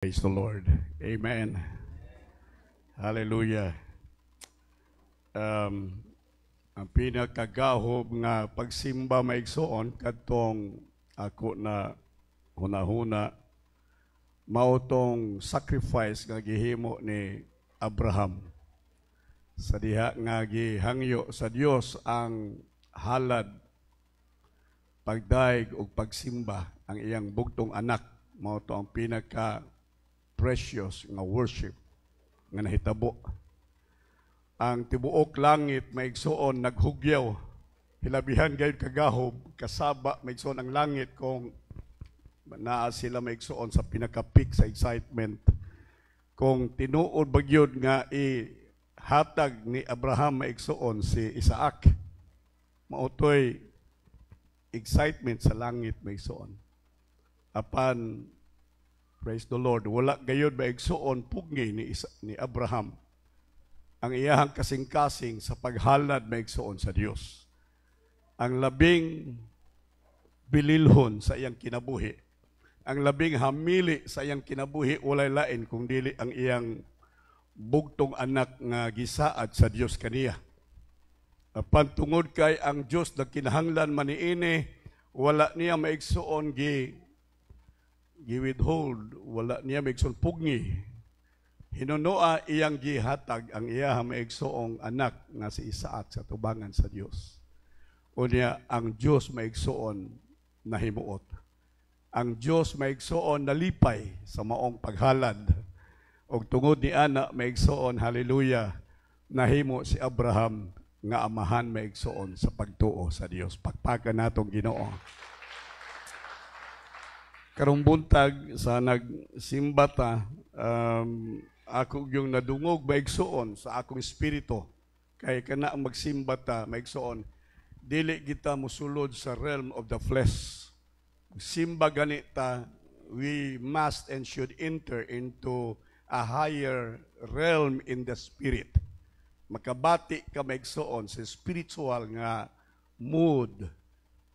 Praise the Lord. Amen. Hallelujah. Ang pinakagahob nga pagsimba maigsoon kadtong ako na hunahuna mao tong sacrifice nga gihimo ni Abraham. Sa diha nga gihangyo sa Dios ang halad, pagdaig ug pagsimba ang iyang bugtong anak. Mao to ang pinaka precious nga worship nga nahitabo. Ang tibuok langit maigsoon naghugyaw, hilabihan gayud kagahob, kasaba maigsoon ang langit kung naa sila maigsoon sa pinaka-peak sa excitement. Kung tinuod bagyod nga ihatag ni Abraham maigsoon si Isaac, mautoy excitement sa langit maigsoon. Apan praise the Lord, wala gayud maigsoon pugni ni Abraham ang iyahang kasing-kasing sa paghalad maigsoon sa Dios. Ang labing bililhon sa iyang kinabuhi, ang labing hamili sa iyang kinabuhi, walay lain kung dili ang iyang bugtong anak nga gisaad sa Dios kaniya. Apan tungod kay ang Dios na kinahanglan maniini, wala niya maigsoon gi-withhold, wala niya maigsoon pugni. Hinunoa iyang gihatag ang iyang maigsoong anak nga si Isaac sa tubangan sa Dios. Unya ang Dios maigsoon nahimuot. Ang Dios maigsoon nalipay sa maong paghalad. Og tungod ni ana maigsoon, hallelujah, nahimo si Abraham nga amahan maigsoon sa pagtuo sa Dios. Pagpakan natong Ginoo. Karong buntag sa nagsimba ta, ako yung nadungog maigsoon sa akong espiritu. Kay kana ang magsimba ta maigsoon, dili kita musulod sa realm of the flesh. Simba ganita, we must and should enter into a higher realm in the spirit. Makabati ka maigsoon sa spiritual nga mood,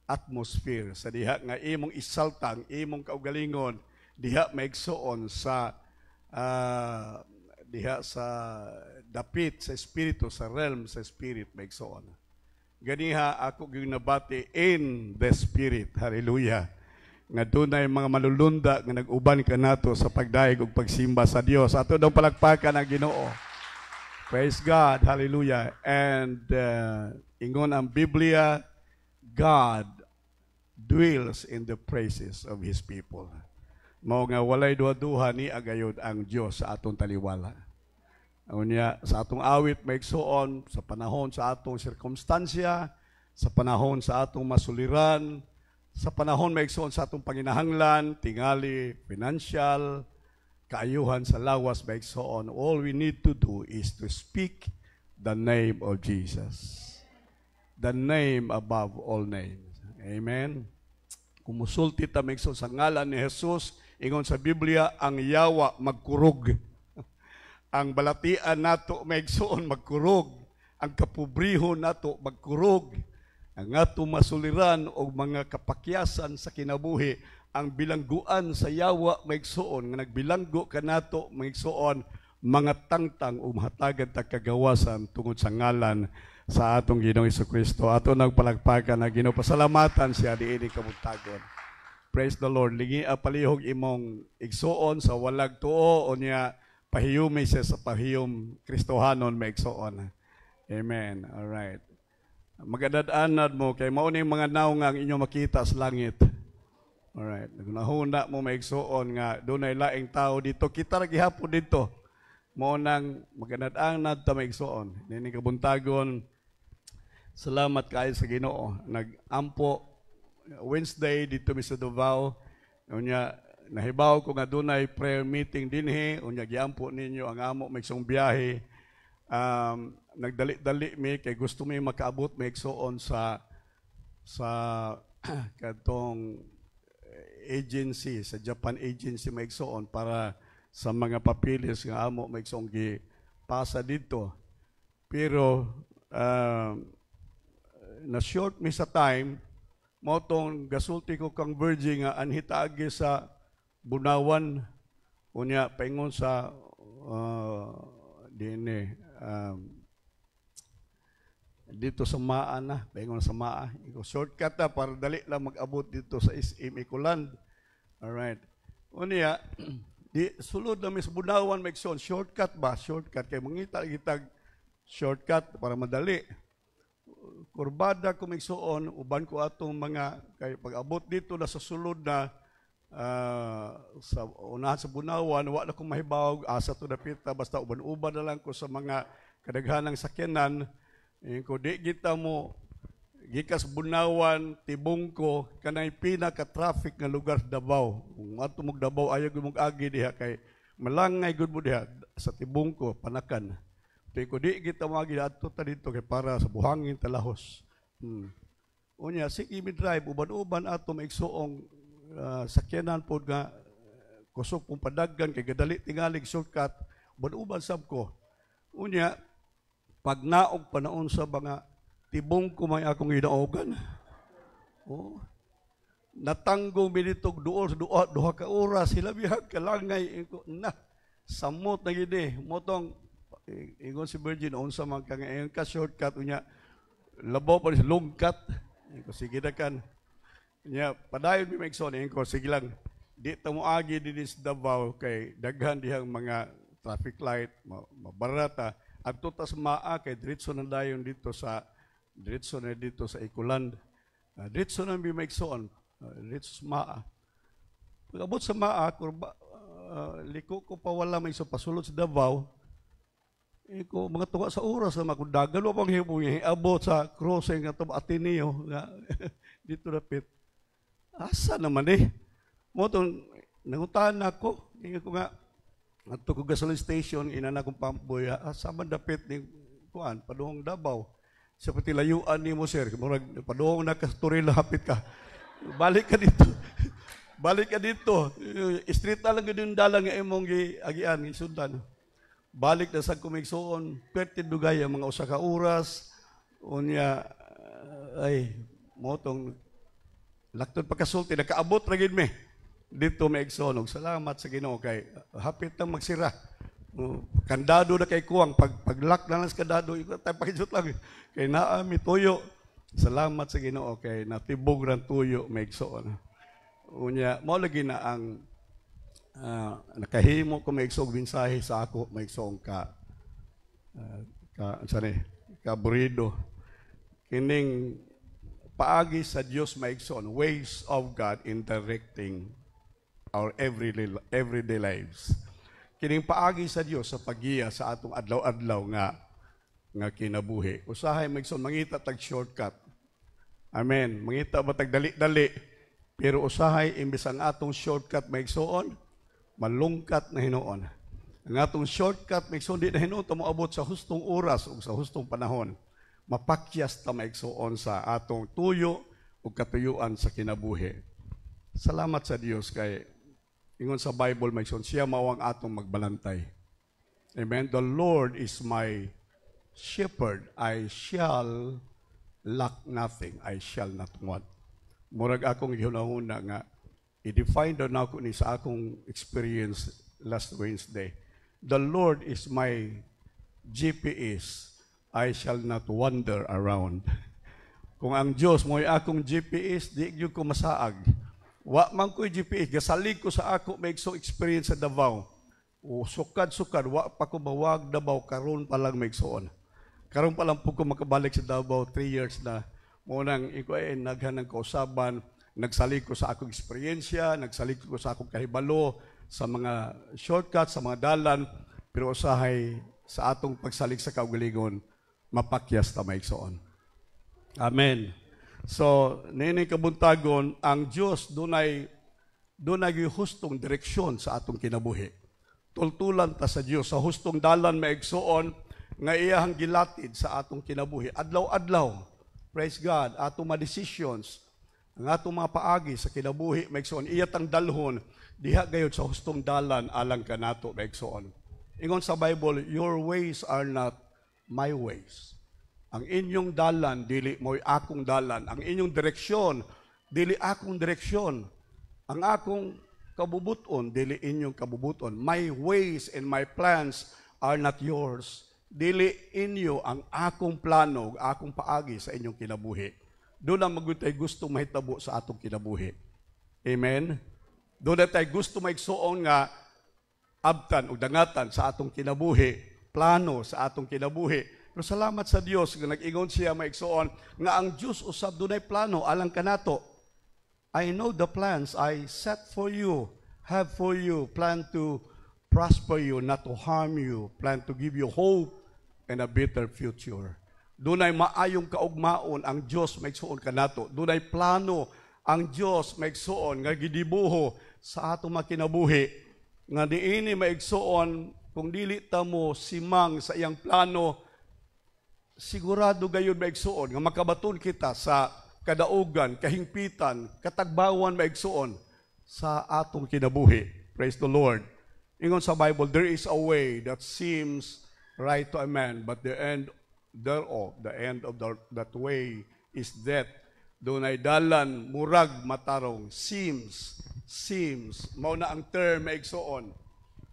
atmosphere, sa diha nga imong isaltang, imong kaugalingon, diha maigsoon sa diha sa dapit sa espiritu, sa realm sa spirit maigsoon. Ganiha ako gyud nabati in the spirit. Hallelujah. Nga dunay mga malulunda nga nag-uban kanato sa pagdaig ug pagsimba sa Dios. Ato daw palakpakan ang Ginoo. Praise God. Hallelujah. And ingon ang Biblia, God dwells in the praises of His people. Mao nga walay duha-duha ni agayod ang Dios sa atong taliwala. Unya sa atong awit maigsoon sa panahon sa atong sirkumstansya, sa panahon sa atong masuliran, sa panahon maigsoon sa atong panginahanglan, tingali, financial, kaayuhan sa lawas maigsoon, all we need to do is to speak the name of Jesus. The name above all names. Amen. Kumusulti ta maigsoon sa ngalan ni Jesus, ingon sa Biblia, ang yawa magkurog. Ang balatian nato maigsoon magkurog. Ang kapobrihon nato magkurog. Ang ato masuliran o mga kapakyasan sa kinabuhi, ang bilangguan sa yawa maigsoon, nga nagbilanggo ka nato maigsoon, mga tangtang o mahatagan ta kagawasan tungod sa ngalan sa atong Ginoong Jesucristo. Ato nagpalagpakan na Ginoo, pasalamatan siya diini kabuntagon. Praise the Lord. Lingi palihog imong igsoon sa walag tuo o niya pahiyumi siya sa pahiyom Kristohanon maigsoon. Amen. All right. Magadad-anad mo kay mao ning mga naong nga ang inyo makita sa langit. All right. Nagunahuna mo maigsoon nga dunay laing tao dito. Kita ra gihapon dito. Mao nang magadad-anad ta maigsoon. Nini kabuntagon. Salamat kayo sa Ginoo. Nag-ampo Wednesday dito mi sa Davao. Unya nahibaw ko nga dunay prayer meeting dinhi, unya giampo ninyo ang amo maigsong biyahe. Nagdali-dali mi kay gusto mi makaabot maigsoon sa kadtong agency, sa Japan agency maigsoon para sa mga papilis nga amo maigsong gipasa dito. Pero na short mi sa time, mao tong gasulti ko kang virgin nga anhitagi sa Bunawan Unya, paingon sa dito sa Maa na, paingon sa Maa. Shortcut na para dali lang mag-abot dito sa SM Ecoland. Alright. Unya, sulod na mis bunawan maigsoon, shortcut ba? Shortcut kay mangita gitag shortcut para madali. Kurbada ko maigsoon, uban ko atong mga kay pag-abot dito na sa sulod na sa unahan sa bunawan, wala akong mahibawag asa to dapita, basta uban-uban na lang ko sa mga kadaghanang sakyanan. Ko di kita mo gikas bunawan tibungko kanay pinaka-traffic nga lugar Davao. Kung ato mog Davao ayaw gyud mog agi diha kay malangay gud mo diha sa tibungko panakan. Kay ko di kita magi adto ta dito kay para sa buhangin talahos. Unya sige mi drive uban-uban ato maigsuong sakyanan pod nga kusog pong padaggan kay gadali tingalig shortcut uban-uban sab ko. Unya pag naog panaon sa mga tibong ko may akong ginaogan. Oh. Natanggong binitog duha ka oras sila bihag kalangay na samot na gid motong ingon si Virgin unsa man ka ngayon ka shortcut unya labaw pa long cut. Ko sige na kan. Nya padayon mi maigsoon ko sige lang di ta mo agi dinhi sa Davao kay daghan dihang mga traffic light mabarata. Adto ta sa Maa kay diretso na dayon dito sa Ecoland. Diretso na mi maigsoon. Diretso sa Maa. Pag-abot sa Maa, liko ko pa wala may sa pasulod sa Davao. Ko mga tuwa sa oras na makundagan wa pang hibong abot sa crossing nga Ateneo nga dito dapit. Asa naman mo tong nanguntahan ako. Ingon ko nga adto ko gasoline station inana kong pamboy asa man dapit ni kuan padung Davao. Sa pati layuan ni mo sir, murag padung na ka Turil hapit ka. Balik ka dito. Balik ka dito. Street na lang gud yung dalan nga imong giagian gisundan. Balik na sa kumigsoon, perti dugay ang mga usa ka oras. Unya ay motong laktod pagkasulti nakaabot ra gid mi. Dito may igsoon og salamat sa Ginoo kay hapit nang magsira. Kandado na kay kuwang pag-lock na lang sa kandado iko tay pakisut lang kay naa mi tuyo. Salamat sa Ginoo kay natibog ran tuyo may igsoon. Unya mao lagi na ang nakahimo ko may igsog mensahe sa ako may igsoon ka burido kining paagi sa Dios may igsoon ways of God in directing our everyday lives. Kining paagi sa Dios sa paggiya sa atong adlaw-adlaw nga kinabuhi. Usahay maigsoon mangita tag shortcut. Amen. Mangita ba tag dali-dali pero usahay imbes ang atong shortcut maigsoon malungkat na hinuon. Ang atong shortcut maigsoon di na hinuon ta moabot sa hustong oras o sa hustong panahon. Mapakyas ta maigsoon sa atong tuyo o katuyuan sa kinabuhi. Salamat sa Dios kay ingon sa Bible maigsoon siya mao ang atong magbalantay. Amen. The Lord is my shepherd, I shall lack nothing, I shall not want. Murag akong gihunahuna nga i-define daw na ako ni sa akong experience last Wednesday. The Lord is my GPS, I shall not wander around. Kung ang Diyos mo'y akong GPS, di ko masaag. Wa man ko'y GPS, gasalig ko sa ako may experience sa Davao. O sukad-sukad, wa pa ko bawag Davao, karon pa lang may igsoon. Karon pa lang po ko makabalik sa Davao, 3 years na. Munang iko ay naghanang kausaban, nagsalig ko sa akong eksperyensya, nagsalig ko sa akong kahibalo, sa mga shortcuts, sa mga dalan, pero usahay sa atong pagsalig sa kaugalingon, mapakyas ta maigsoon. Amen. So, nini kabuntagon, ang Diyos dunay hustong direksyon sa atong kinabuhi. Tultulan ta sa Diyos, sa hustong dalan maigsoon, nga iyahang gilatid sa atong kinabuhi. Adlaw-adlaw, praise God, atong mga decisions, ang atong mga paagi sa kinabuhi, maigsoon, iyatang dalhon, diha gayud sa hustong dalan, alang ka nato, maigsoon. Ingon sa Bible, your ways are not my ways. Ang inyong dalan, dili mo'y akong dalan. Ang inyong direksyon, dili akong direksyon. Ang akong kabubuton, dili inyong kabubuton. My ways and my plans are not yours. Dili inyo ang akong plano, akong paagi sa inyong kinabuhi. Doon ang magutay gusto mahitabo sa atong kinabuhi. Amen? Doon na tayo gusto maigsuon nga abtan o dangatan sa atong kinabuhi, plano sa atong kinabuhi. Pero salamat sa Dios nga nag-ingon siya maigsuon nga ang Dios usab dunay plano alang kanato. I know the plans I set for you, have for you, plan to prosper you, not to harm you, plan to give you hope and a better future. Dunay maayong kaugmaon ang Dios maigsuon kanato. Dunay plano ang Dios maigsuon nga gidibuho sa atong makinabuhi. Nga diini maigsuon kung dili ta mo simang sa iyang plano, sigurado gayud maigsuon nga makabaton kita sa kadaugan, kahingpitan, katagbawan maigsuon sa atong kinabuhi. Praise the Lord. Ingon sa Bible, there is a way that seems right to a man, but the end thereof, the end of that way is death. Dunay dalan, murag matarong, seems. Mao na ang term maigsuon.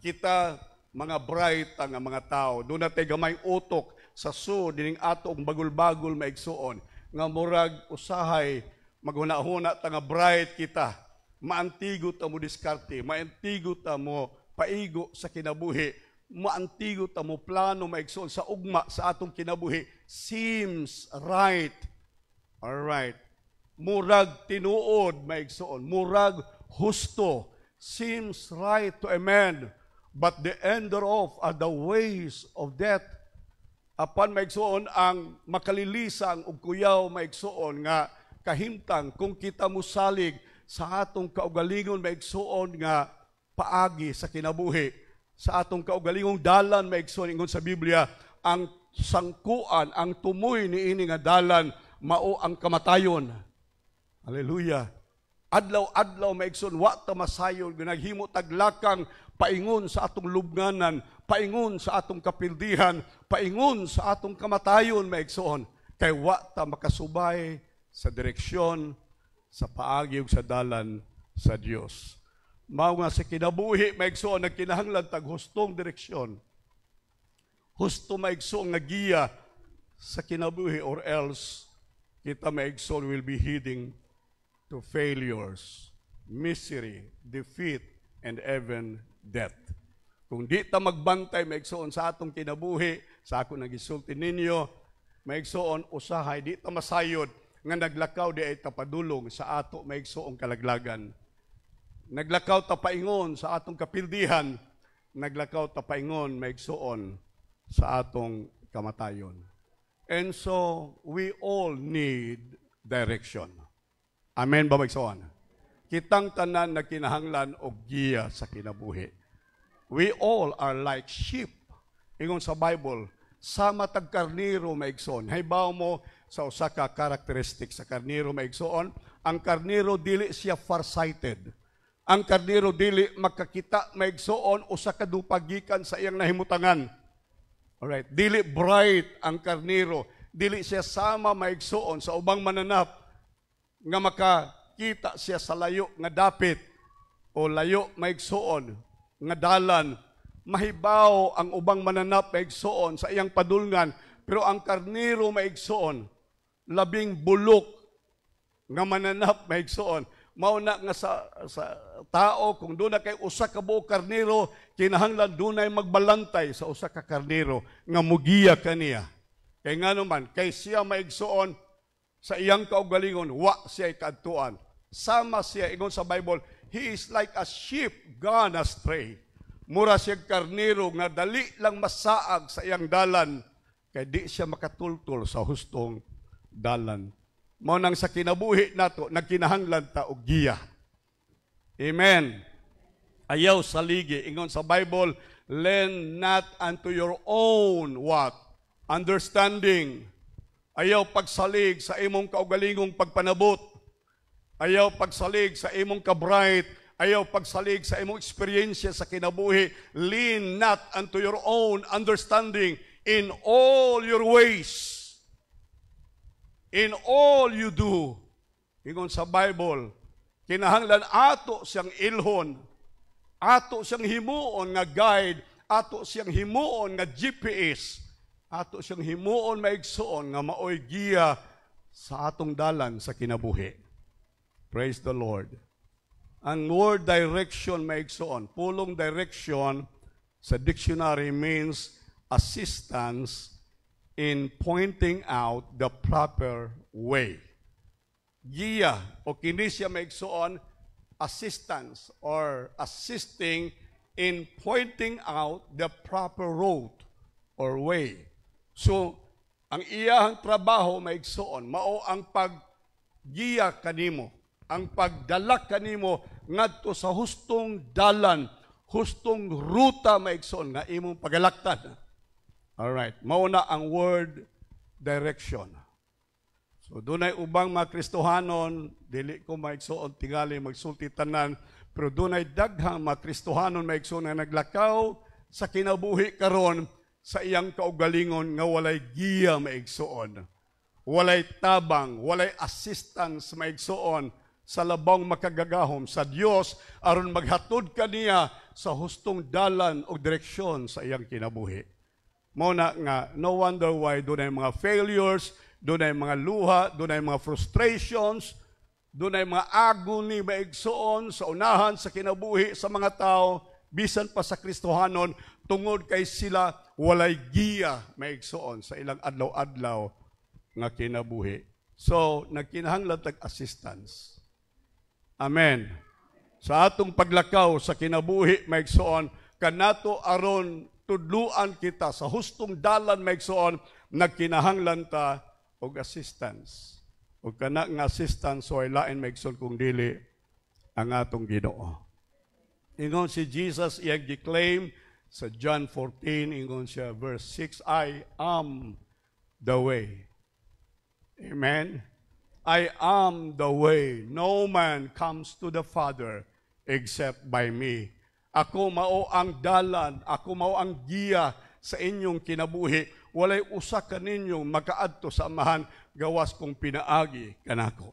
Kita, mga bright ang mga tao, doon natin gamay utok sa dining atong bagul-bagul maigsuon. Nga murag usahay, maghuna-huna ta nga bright kita. Maantigo ta mo diskarte, maantigo ta mo paigo sa kinabuhi, maantigo ta mo plano maigsuon sa ugma sa atong kinabuhi. Seems right. Alright. Murag tinuod maigsuon, murag husto. Seems right to a man, but the end thereof are the ways of death. Apan maigsuon ang makalilisang ug kuyaw maigsuon nga kahimtang kung kita musalig sa atong kaugalingon maigsuon nga paagi sa kinabuhi, sa atong kaugalingong dalan maigsuon ingon sa Biblia, ang sangkuan, ang tumoy niini nga dalan mao ang kamatayon. Hallelujah. Adlaw-adlaw maigsoon wa ta masayon nga naghimo taglakang paingon sa atong lubnganan, paingon sa atong kapildihan, paingon sa atong kamatayon maigsoon kay wa ta makasubay sa direksyon sa paagi ug sa dalan sa Dios. Mao nga sa kinabuhi maigsoon nagkinahanglan tag hustong direksyon. Husto maigsoon nga giya sa kinabuhi or else kita maigsoon will be heading to failures, misery, defeat, and even death. Kung di ta magbantay, maigsoon sa atong kinabuhi, sa ako nagisulti ninyo, maigsoon usahay, di ta masayod, nga naglakaw di ay tapadulong sa ato maigsoong kalaglagan. Naglakaw ta paingon sa atong kapildihan, naglakaw ta paingon maigsoon sa atong kamatayon. And so, we all need direction. Amen ba maigsoon? Kitang tanan na kinahanglan og giya sa kinabuhi. We all are like sheep. Ingon sa Bible, sama tag karniro maigsoon. Haybaw mo sa usa ka characteristic sa karniro maigsoon, ang karniro dili siya farsighted. Ang karniro dili makakita maigsoon usa ka dupagikan sa iyang nahimutangan. Alright, dili bright ang karniro, dili siya sama maigsoon sa ubang mananap nga makakita siya sa layo nga dapit o layo maigsoon nga dalan. Mahibaw ang ubang mananap maigsoon sa iyang padulngan, pero ang karniro maigsoon labing bulok nga mananap maigsoon. Mao na nga sa tao kung doon na kay usa ka buok karniro, kinahanglan dunay magbalantay sa usa ka karniro nga mugiya kaniya. Kay nga naman kay siya maigsoon sa iyang kaugalingon, wa siya kadtuan. Sama siya, ingon sa Bible, he is like a sheep gone astray. Mura siya karniro nga dali lang masaag sa iyang dalan, kay di siya makatultol sa hustong dalan. Mao nang sa kinabuhi nato, nagkinahanglan ta og giya. Amen. Ayaw saligi, ingon sa Bible, lend not unto your own what? Understanding. Ayaw pagsalig sa imong kaugalingong pagpanabot. Ayaw pagsalig sa imong kabright. Ayaw pagsalig sa imong eksperyensya sa kinabuhi. Lean not unto your own understanding in all your ways. In all you do. Ingon sa Bible, kinahanglan ato siyang ilhon Ato siyang himuon nga guide, ato siyang himuon nga GPS, ato siyang himuon maigsoon nga maoy giya sa atong dalan sa kinabuhi. Praise the Lord. Ang word direction maigsoon, pulong direction sa dictionary means assistance in pointing out the proper way. Giya o kini siya maigsoon assistance or assisting in pointing out the proper road or way. So, ang iyahang trabaho maigsoon, mao ang paggiya kanimo, ang pagdala kanimo ngadto sa hustong dalan, hustong ruta maigsoon nga imong pagalaktan. Alright, mao na ang word direction. So, dunay ubang mga Kristohanon, dili ko maigsoon tingali magsulti tanan, pero dunay daghang mga Kristohanon maigsoon na naglakaw sa kinabuhi karon sa iyang kaugalingon nga walay giya maigsoon. Walay tabang, walay assistance maigsoon sa labang makagagahom sa Dios aron maghatod kaniya sa hustong dalan o direksyon sa iyang kinabuhi. Mao na nga no wonder why dunay mga failures, dunay mga luha, dunay mga frustrations, dunay mga agony maigsoon sa unahan sa kinabuhi sa mga tao, bisan pa sa Kristohanon, tungod kay sila walay giya maigsoon sa ilang adlaw-adlaw nga kinabuhi. So, nagkinahanglan tag assistance. Amen. Sa atong paglakaw sa kinabuhi maigsoon, kanato aron tudluan kita sa hustong dalan maigsoon, nagkinahanglan ta og assistance. Og kana nga assistance so ay lain maigsoon kung dili ang atong Ginoo. Ingon si Jesus iyang gi-claim sa John 14, ingon siya verse 6, I am the way. Amen. I am the way. No man comes to the Father except by me. Ako mao ang dalan, ako mao ang giya sa inyong kinabuhi. Walay usa kaninyo makaadto sa amahan gawas kong pinaagi kanako.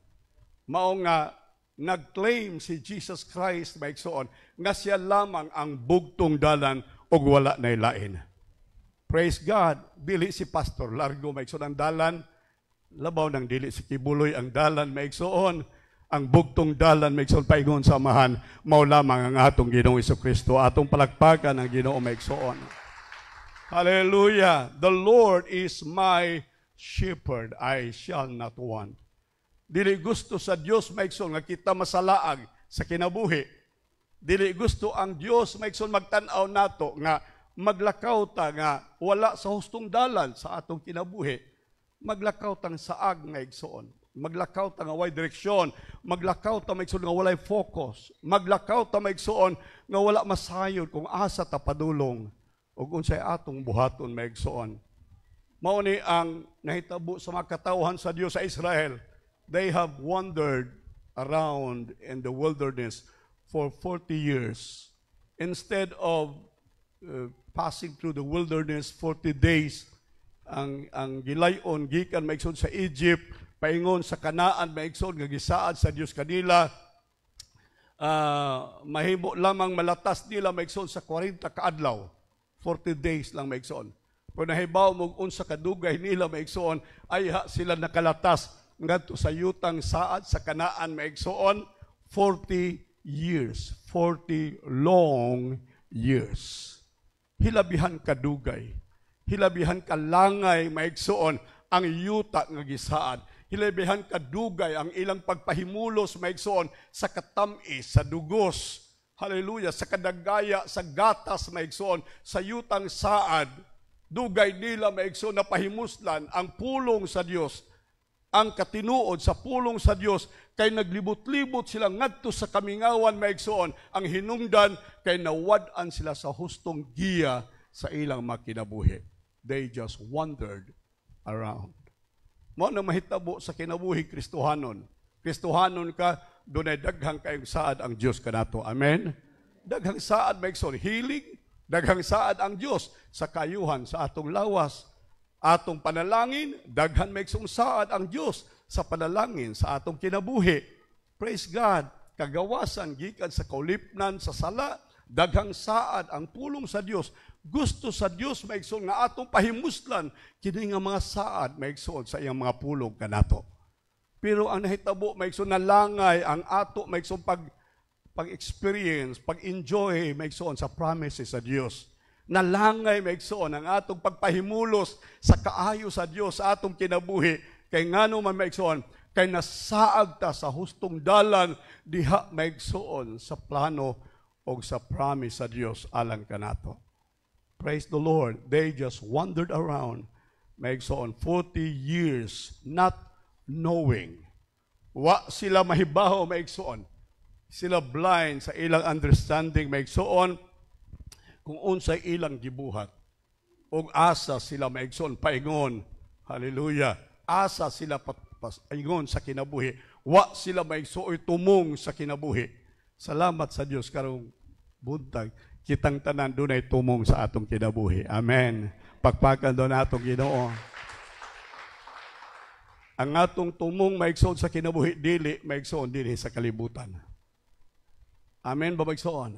Mao nga nag-claim si Jesus Christ maigsoon nga siya lamang ang bugtong dalan ug wala nay lain. Praise God. Dili si pastor largo maigsoon ang dalan, labaw nang dili si kibuloy ang dalan maigsoon. Ang bugtong dalan maigsoon paingon sa amahan, mao lamang ang atong Ginoong Jesucristo. Atong palakpakan ang Ginoo maigsoon. Hallelujah. The Lord is my shepherd. I shall not want. Dili gusto sa Dios maigsoon nga kita masalaag sa kinabuhi. Dili gusto ang Dios maigsoon magtan-aw nato nga maglakaw ta nga wala sa hustong dalan sa atong kinabuhi. Maglakaw tang saag nga igsoon. Maglakaw ta nga way direksyon. Maglakaw ta maigsoon nga walay focus. Maglakaw ta maigsoon nga wala masayod kung asa ta padulong. Ug unsay atong buhaton maigsoon. Mao ni ang nahitabo sa mga katawhan sa Dios sa Israel. They have wandered around in the wilderness for 40 years. Instead of passing through the wilderness 40 days, ang gilayon gikan maigsoon sa Egypt, paingon sa Kanaan maigsoon nga gisaad sa Dios kanila. Mahimo lamang malatas nila maigsoon sa 40 kaadlaw. 40 days lang maigsoon. Kung nahibaw mo unsa kadugay nila maigsoon, ay sila nakalatas ngadto sa yutang saad sa Kanaan maigsoon 40 years. 40 long years. Hilabihan kadugay. Hilabihan kalangay maigsoon ang yuta nga gisaad. Hilabihan kadugay ang ilang pagpahimulos maigsoon sa katamis, sa dugos. Hallelujah, sa kadagaya, sa gatas maigsoon, sa yutang saad, dugay nila maigsoon na pahimuslan ang pulong sa Dios, ang katinuod sa pulong sa Dios, kay naglibot-libot sila ngadto sa kamingawan maigsoon, ang hinungdan kay nawad-an sila sa hustong giya sa ilang makinabuhi. They just wandered around. Mao na mahitabo sa kinabuhi Kristohanon. Kristohanon ka, dunay daghang kayong saad ang Dios kanato. Amen. Daghang saad maigsoon hilig, daghang saad ang Dios sa kayuhan sa atong lawas, atong panalangin, daghan maigsoon saad ang Dios sa panalangin sa atong kinabuhi. Praise God. Kagawasan gikan sa kaulipnan sa sala, daghang saad ang pulong sa Dios. Gusto sa Dios maigsoon nga atong pahimuslan kini nga mga saad maigsoon sa iyang mga pulong kanato. Pero ang nahitabo maigsoon na langay ang ato maigsoon pag-experience, pag-enjoy maigsoon sa promises sa Dios. Nalangay maigsoon ang atong pagpahimulos sa kaayo sa Dios sa atong kinabuhi kay ngano man maigsoon kay nasaag ta sa hustong dalan diha maigsoon sa plano o sa promise sa Dios alang kanato. Praise the Lord. They just wandered around, maigsoon, 40 years, not knowing. Wa sila mahibaho, maigsoon. Sila blind sa ilang understanding, maigsoon, kung unsay ilang gibuhat. O asa sila, maigsoon, paingon. Hallelujah. Asa sila paingon sa kinabuhi. Wa sila maigsoon, tumong sa kinabuhi. Salamat sa Dios karong buntag. Kitang tanan doon ay tumong sa atong kinabuhi. Amen. Pagpakan doon atong Ginoo. Ang atong tumong maigsoon sa kinabuhi, dili maigsoon dinhi sa kalibutan. Amen ba maigsoon?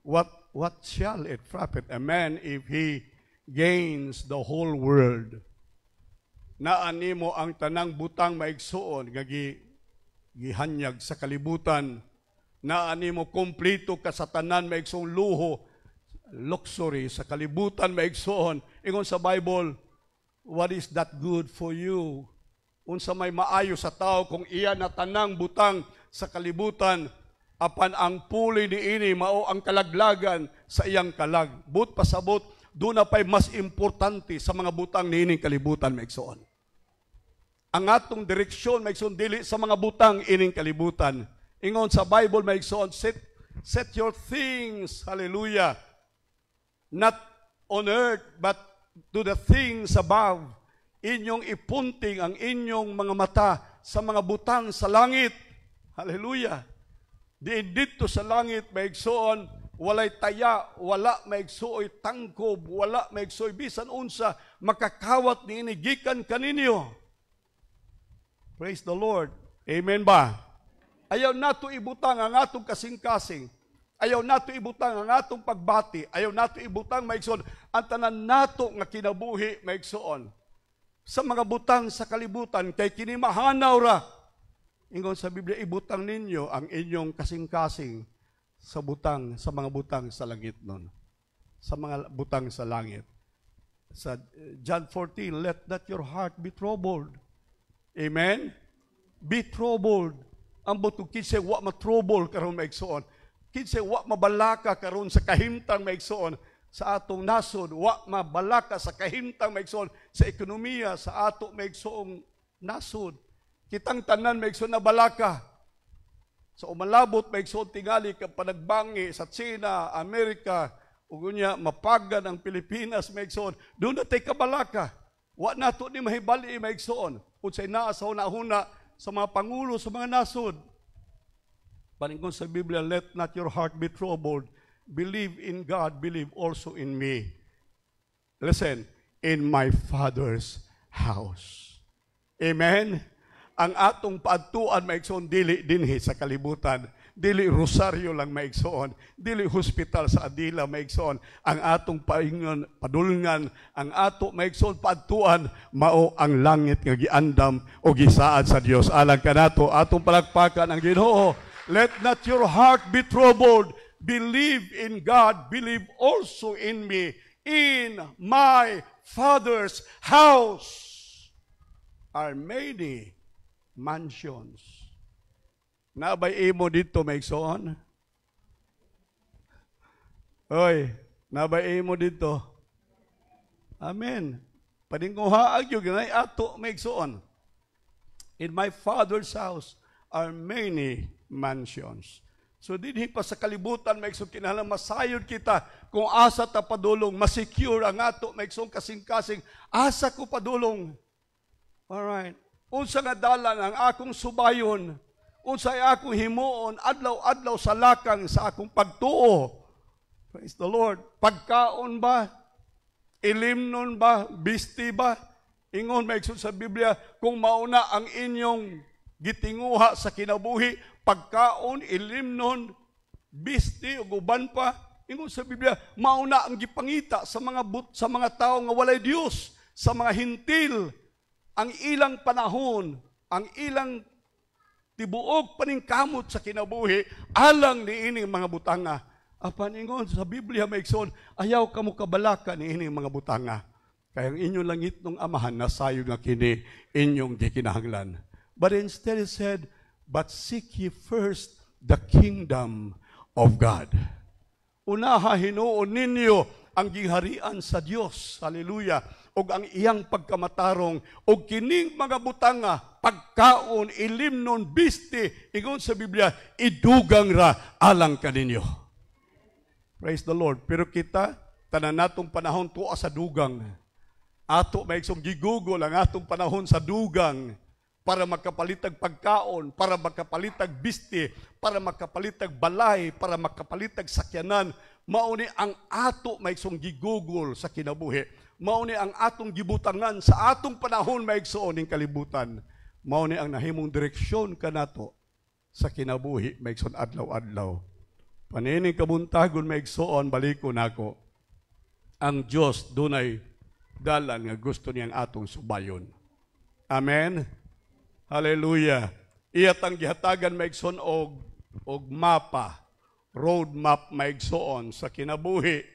What shall it profit a man if he gains the whole world? Naani mo ang tanang butang maigsoon nga gihanyag sa kalibutan. Naani mo kompleto ka sa tanan maigsoong luho, luxury sa kalibutan maigsoon. Ingon sa Bible, what is that good for you? Unsa may maayo sa tao kung iya na tanang butang sa kalibutan, apan ang puli niini mao ang kalaglagan sa iyang kalag. But pasabot, doon na pa'y mas importante sa mga butang niining kalibutan maigsoon. Ang atong direksyon maigsoon dili sa mga butang ining kalibutan. Ingon sa Bible, maigsoon, set your things, hallelujah, not on earth, but to the things above. Inyong ipunting ang inyong mga mata sa mga butang sa langit. Hallelujah. Diin dito sa langit, maigsoon, walay taya, wala maigsoy tangkob, wala maigsoy bisan unsa, makakawat ni inigikan kaninyo. Praise the Lord. Amen ba? Ayaw nato ibutang ang atong kasing-kasing. Ayaw nato ibutang ang atong pagbati. Ayaw nato ibutang maigsoon ang tanan nato nga kinabuhi maigsoon. Sa mga butang sa kalibutan kay kini mahanaw ra. Ingon sa Biblia, ibutang ninyo ang inyong kasing-kasing sa mga butang sa langit nun. Sa mga butang sa langit. Sa John 14, let not your heart be troubled. Amen? Be troubled. Ang butog kinsay wa matrouble karon maigsoon. Kinsay wa mabalaka karon sa kahimtang maigsoon sa atong nasod, wa mabalaka sa kahimtang maigsoon sa ekonomiya sa ato maigsoong nasod. Kitang tanan maigsoon na balaka. Sa umalabot maigsoon tingali ka panagbangi sa China, Amerika, ug unya mapagan ang Pilipinas maigsoon. Doon natay kabalaka. Wa nato ni mahibali maigsoon. Unsay naa sa hunahuna sa mga pangulo, sa mga nasod. Paningkon sa Biblia, let not your heart be troubled. Believe in God, believe also in me. Listen, in my Father's house. Amen? Ang atong paadtuan maigsoon, dili dinhi sa kalibutan. Dili rosaryo lang maigsoon. Dili hospital sa Adila maigsoon. Ang atong paingon, padulngan, ang ato maigsoon paadtuan, mao ang langit nga giandam o gisaad sa Dios. Alang kanato atong palakpakan ang Ginoo. Let not your heart be troubled. Believe in God, believe also in me. In my Father's house are many mansions. Nabay imo dito maigsoon? Oy, nabay imo dito? Amen. Padinguhaag yung ganay ato maigsoon. In my Father's house are many mansions. So dinhi pa sa kalibutan maigsoon kinahanglan masayod kita kung asa ta padulong, masecure ang ato maigsoon kasing-kasing. Asa ko padulong? Alright. Unsa nga dalan ang akong subayon? Unsay akong himuon adlaw-adlaw sa lakang sa akong pagtuo. Praise the Lord. Pagkaon ba? Ilimnon ba? Bisti ba? Ingon maigsoon sa Biblia, kung mauna ang inyong gitinguha sa kinabuhi, pagkaon, ilimnon, bisti, o guban pa, Ingon sa Biblia, mauna ang gipangita sa mga tao nga walay Dios, sa mga hintil, ang ilang panahon, ang ilang tibuok paningkamot sa kinabuhi, alang ni ining mga butanga. Apan ingon sa Biblia maigsoon, ayaw kamo kabalaka ni ining mga butanga. Kaya ang inyong langit ng amahan, nasayo nga kini inyong gikinahanglan. But instead it said, but seek ye first the kingdom of God. Unaha hinuon ninyo ang gingharian sa Dios. Hallelujah. Og ang iyang pagkamatarong og kining mga butanga pagkaon ilimnon bisti ingon sa Biblia idugang ra alang kaninyo. Praise the Lord. Pero kita tanan natong panahon tuwa sa dugang. Ato maigsong gigugol ang atong panahon sa dugang para makapalitag pagkaon, para makapalitag bisti, para makapalitag balay, para makapalitag sakyanan. Mauni ang ato maigsong gigugol sa kinabuhi. Mauni ang atong gibutangan sa atong panahon maigsoon ning kalibutan. Mauni ang nahimong direksyon kanato sa kinabuhi maigsoon adlaw-adlaw. Panining kabuntagon maigsoon balikon nako. Ang Dios dunay dalan nga gusto niyang atong subayon. Amen. Hallelujah. Iyat ang gihatagan maigsoon og mapa, road map maigsoon sa kinabuhi,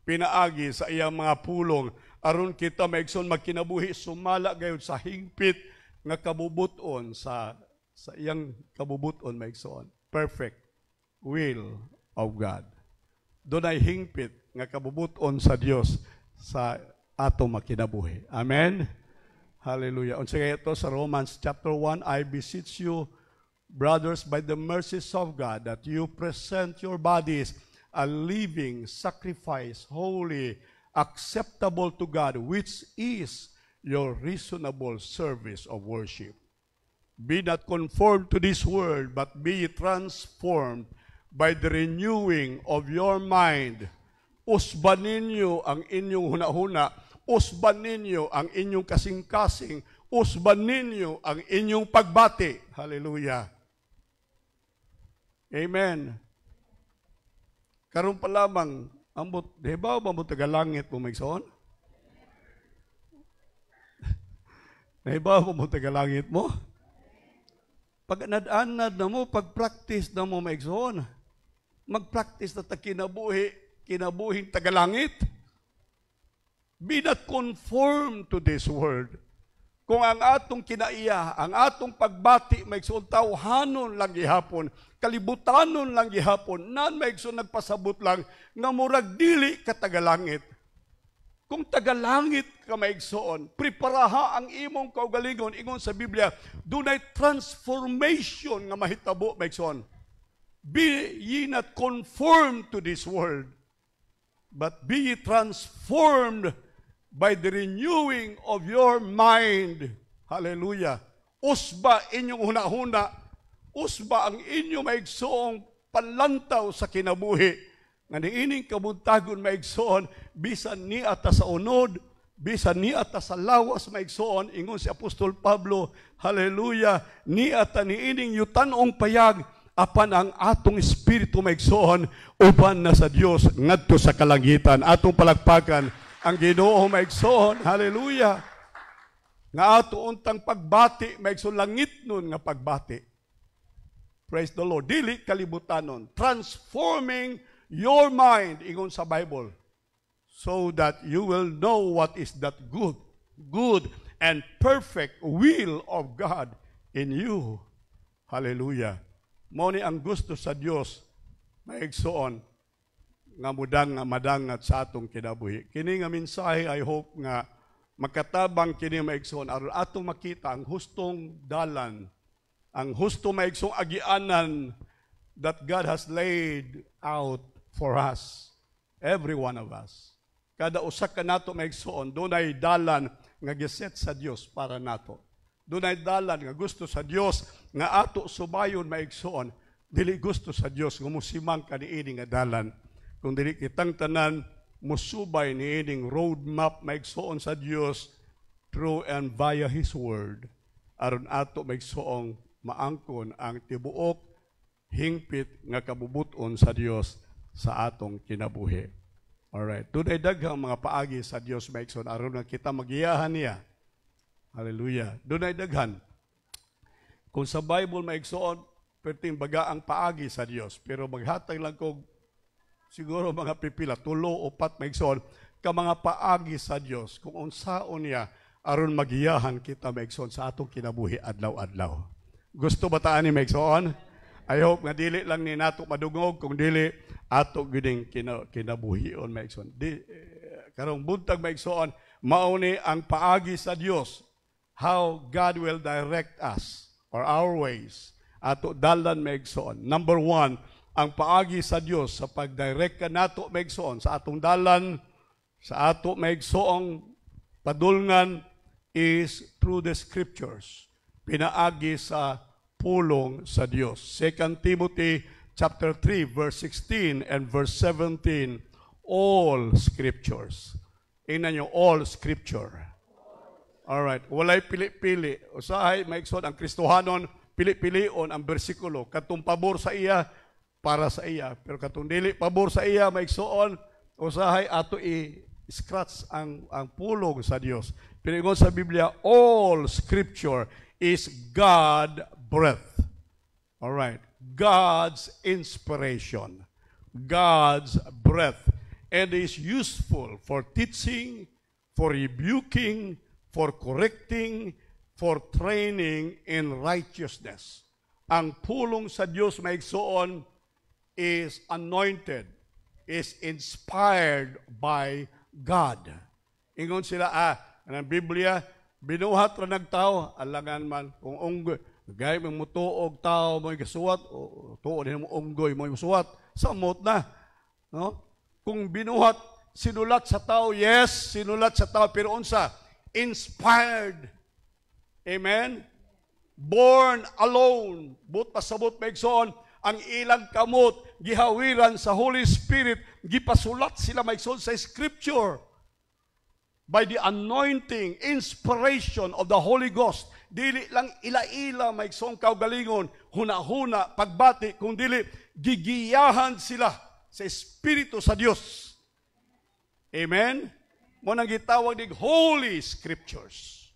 pinaagi sa iyang mga pulong aron kita maigsoon magkinabuhi sumala gayud sa hingpit nga kabubuton sa iyang kabubuton maigsoon. Perfect will of God. Dunay hingpit nga kabubuton sa Dios sa ato makinabuhi. Amen. Hallelujah. Unsa kay ito sa Romans chapter 1, I beseech you, brothers, by the mercies of God, that you present your bodies a living sacrifice, holy, acceptable to God, which is your reasonable service of worship. Be not conformed to this world, but be transformed by the renewing of your mind. Usban ninyo ang inyong hunahuna, usban ninyo ang inyong kasing-kasing, usban ninyo ang inyong pagbati. Hallelujah. Amen. Karon pa lamang, ambot, diba ba mo tagalangit mo maigsoon? Diba ba mo tagalangit mo? Pag nad-anad na mo, pag-practice na mo maigsoon, mag-practice na kinabuhing tagalangit. Be not conformed to this world. Kung ang atong kinaiya, ang atong pagbati, maigsoon tawhanon lang gihapon, kalibutanon lang gihapon, nan maigsoon nagpasabot lang, nga murag dili ka tagalangit. Kung tagalangit ka maigsoon, preparaha ang imong kaugalingon, ingon sa Biblia, dunay transformation nga mahitabo maigsoon. Be ye not conformed to this world, but be ye transformed by the renewing of your mind. Hallelujah. Usba inyong hunahuna, usba ang inyong maigsoong panlantaw sa kinabuhi. Nga niining kabuntagon maigsoon, bisan ni ata sa unod, bisan ni ata sa lawas maigsoon, ingon si Apostol Pablo, hallelujah, ni ata niining yutanong payag, apan ang atong espiritu maigsoon, uban na sa Dios ngadto sa kalangitan. Atong palakpakan ang Ginoo maigsoon, hallelujah. Nga ato untang pagbati, maigsoon langit nun nga pagbati. Praise the Lord. Dili kalibutanon. Transforming your mind, ingon sa Bible, so that you will know what is that good and perfect will of God in you. Hallelujah. Mao ni ang gusto sa Dios maigsoon nga mudang nga madangat sa atong kinabuhi. Kini nga mensahe, I hope nga makatabang kini maigsoon aron atong makita ang hustong dalan, ang husto maigsoong agianan that God has laid out for us, every one of us. Kada usa ka nato maigsoon, dunay dalan nga giset sa Dios para nato. Dunay dalan nga gusto sa Dios nga ato subayon maigsoon. Dili gusto sa Dios nga musimang kaniini nga dalan. Kung dili kitang tanan musubay niining roadmap maigsoon sa Dios through and via His Word, aron ato maigsoong maangkon ang tibuok hingpit nga kabubuton sa Dios sa atong kinabuhi. Alright. Doon ay daghang mga paagi sa Dios maigsoon aron nga kita magiyahan niya. Hallelujah. Doon ay daghan. Kung sa Bible maigsoon, perting baga ang paagi sa Dios. Pero maghatag lang kog siguro mga pipila, 3 o 4 maigsoon, ka mga paagi sa Dios kung unsaon niya aron magiyahan kita maigsoon sa atong kinabuhi adlaw-adlaw. Gusto ba taan ni maigsoon? I hope nga dili lang ni nato madungog kung dili ato giding kinabuhion maigsoon. Karong buntag maigsoon, mao ni ang paagi sa Dios, how God will direct us or our ways. Ato dalan maigsoon. Number 1, ang paagi sa Dios sa pagdirect ka nato maigsoon sa atong dalan, sa ato maigsoong padulngan is through the scriptures. Pinaagi sa pulong sa Dios. 2 Timothy chapter 3 verse 16 and verse 17, all scriptures. Ingnan nyo, all scripture. Alright, walay pili-pili. Usahay, maigsoon, ang Kristohanon, pili-pilion ang bersikulo. Katong pabor sa iya, para sa iya. Pero katong dili pabor sa iya, maigsoon, usahay, ato i-scratch ang pulong sa Dios. Pero ingon sa Biblia, all scripture is God-breathed. Alright, God's inspiration, God's breath, and is useful for teaching, for rebuking, for correcting, for training in righteousness. Ang pulong sa Diyos maigsoon is anointed, is inspired by God. Ingon sila, ang Biblia, binuhat ra nagtao, alangan man, kung unggoy, gaya mong mutuog tao, mo'y kasuwat, o tuon din mong unggoy, mo'y musuwat, samot na. No? Kung binuhat, sinulat sa tao, yes, sinulat sa tao, pero unsa, inspired. Amen? Born alone. But pasabot maigsoon, ang ilang kamot, gihawiran sa Holy Spirit, gipasulat sila maigsoon sa Scripture. By the anointing, inspiration of the Holy Ghost. Dili lang ila-ila maigsoon kaugalingon, huna-huna, pagbati, kung dili, gigiyahan sila sa Espiritu sa Dios. Amen? Mo nang gitawag ng Holy Scriptures.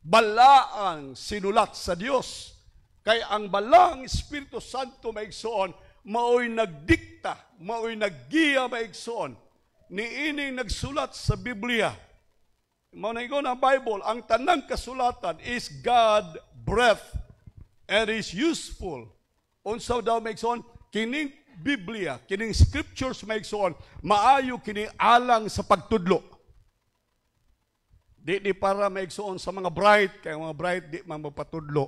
Balaang sinulat sa Dios. Kay ang balang Espiritu Santo maigsoon, mao'y nagdikta, mao'y naggiya maigsoon. Niining nagsulat sa Biblia. Mao na ingon ang Bible, ang tanang kasulatan is God breath and is useful. Unsa daw maigsoon, kining Biblia, kining scriptures maigsoon, maayo kini alang sa pagtudlo. Di para maigsoon sa mga bright, kay mga bright di man magpatudlo.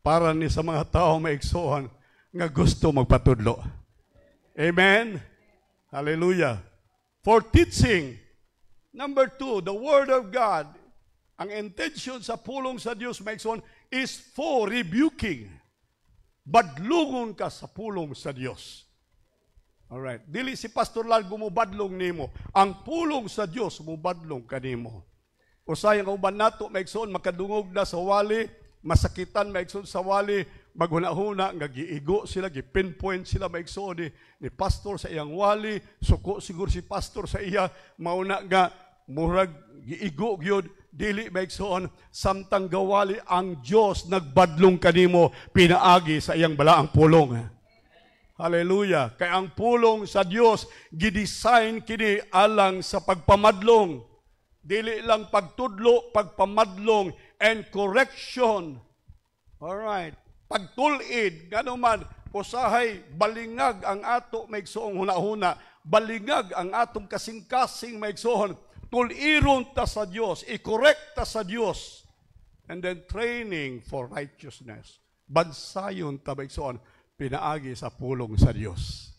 Para ni sa mga tao maigsoon nga gusto magpatudlo. Amen. Hallelujah. For teaching. Number 2, the Word of God. Ang intention sa pulong sa Diyos maigsoon is for rebuking. Badlungon ka sa pulong sa Diyos. Alright. Dili si Pastor Largo mo badlong nimo. Ang pulong sa Diyos mo badlong kanimo. Usay ang uban nato maigsoon makadungog na sa wali, masakitan maigsoon sa wali, maghuna-huna nga giigo sila, gipinpoint sila maigsoon ni pastor sa iyang wali, suko siguro si pastor sa iya, mauna nga murag giigo gyud, dili maigsoon samtang gawali ang Dios nagbadlong kanimo pinaagi sa iyang balaang pulong. Hallelujah. Kay ang pulong sa Dios gidesign kini alang sa pagpamadlong. Dili lang pagtudlo, pagpamadlong and correction. All right. Pagtulid, gano man, usahay, balingag ang ato maigsoong huna-huna, balingag ang atong kasing-kasing maigsoon, tuliron ta sa Dios, i-correct ta sa Dios, and then training for righteousness. Bansayon ta maigsoon, pinaagi sa pulong sa Dios.